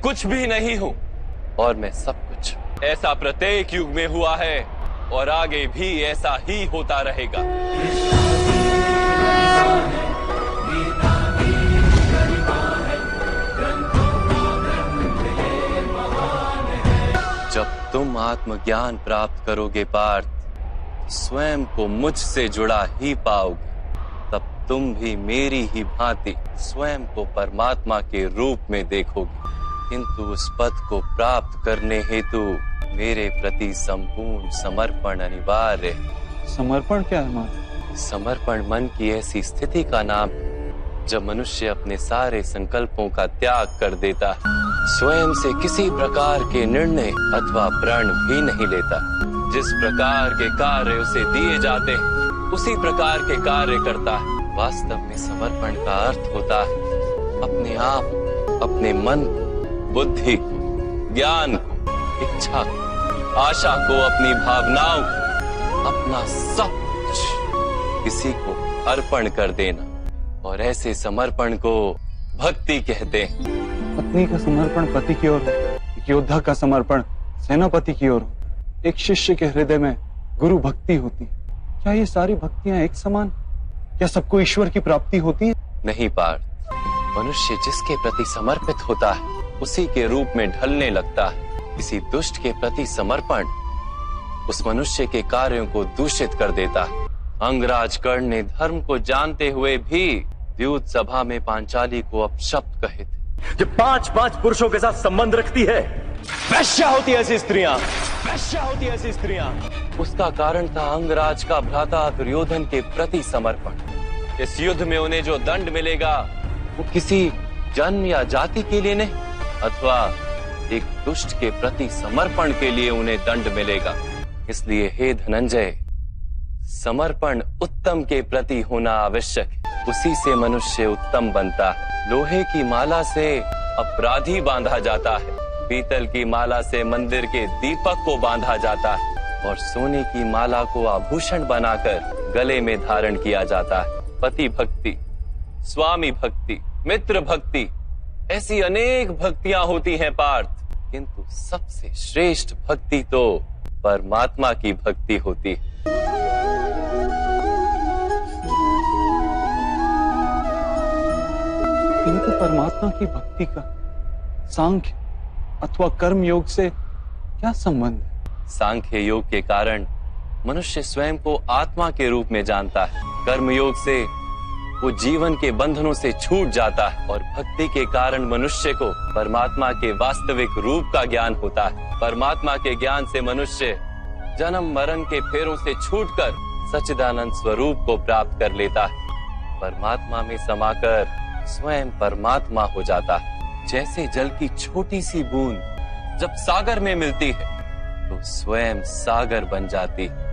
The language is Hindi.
कुछ भी नहीं हूं और मैं सब कुछ। ऐसा प्रत्येक युग में हुआ है और आगे भी ऐसा ही होता रहेगा। जब तुम आत्मज्ञान प्राप्त करोगे पार्थ, स्वयं को मुझसे जुड़ा ही पाओगे। तब तुम भी मेरी ही भांति स्वयं को परमात्मा के रूप में देखोगे। किंतु उस पद को प्राप्त करने हेतु मेरे प्रति संपूर्ण समर्पण अनिवार्य है। समर्पण क्या है मां? समर्पण मन की ऐसी स्थिति का नाम है जब मनुष्य अपने सारे संकल्पों का त्याग कर देता है, स्वयं से किसी प्रकार के निर्णय अथवा प्रण भी नहीं लेता। जिस प्रकार के कार्य उसे दिए जाते हैं उसी प्रकार के कार्य करता है। वास्तव में समर्पण का अर्थ होता है अपने आप, अपने मन, बुद्धि, ज्ञान को, इच्छा को, आशा को, अपनी भावनाओं को, अपना सब कुछ किसी को अर्पण कर देना। और ऐसे समर्पण को भक्ति कहते हैं। पत्नी का समर्पण पति की ओर, एक योद्धा का समर्पण सेनापति की ओर, एक शिष्य के हृदय में गुरु भक्ति होती है। क्या ये सारी भक्तियां एक समान? क्या सबको ईश्वर की प्राप्ति होती है? नहीं पार्थ, मनुष्य जिसके प्रति समर्पित होता है उसी के रूप में ढलने लगता है। किसी दुष्ट के प्रति समर्पण उस मनुष्य के कार्यों को दूषित कर देता है। अंगराज कर्ण ने धर्म को जानते हुए भी द्यूत सभा में पांचाली को अपशब्द कहे थे। जो 5-5 पुरुषों के साथ संबंध रखती है, वैश्या होती है ऐसी स्त्रियां, वैश्या होती है ऐसी स्त्रियां। उसका कारण था अंगराज का भ्राता दुर्योधन के प्रति समर्पण। इस युद्ध में उन्हें जो दंड मिलेगा वो किसी जन्म या जाति के लिए नहीं, अथवा एक दुष्ट के प्रति समर्पण के लिए उन्हें दंड मिलेगा। इसलिए हे धनंजय, समर्पण उत्तम के प्रति होना आवश्यक है। उसी से मनुष्य उत्तम बनता है। लोहे की माला से अपराधी बांधा जाता है, पीतल की माला से मंदिर के दीपक को बांधा जाता है और सोने की माला को आभूषण बनाकर गले में धारण किया जाता है। पति भक्ति, स्वामी भक्ति, मित्र भक्ति, ऐसी अनेक भक्तियां होती हैं पार्थ, किंतु सबसे श्रेष्ठ भक्ति तो परमात्मा की भक्ति होती है। किंतु परमात्मा की भक्ति का सांख्य अथवा कर्म योग से क्या संबंध है? सांख्य योग के कारण मनुष्य स्वयं को आत्मा के रूप में जानता है। कर्म योग से वो जीवन के बंधनों से छूट जाता है और भक्ति के कारण मनुष्य को परमात्मा के वास्तविक रूप का ज्ञान होता है। परमात्मा के ज्ञान से मनुष्य जन्म मरण के फेरों से छूटकर सच्चिदानंद स्वरूप को प्राप्त कर लेता है। परमात्मा में समाकर स्वयं परमात्मा हो जाता है। जैसे जल की छोटी सी बूंद जब सागर में मिलती है तो स्वयं सागर बन जाती है।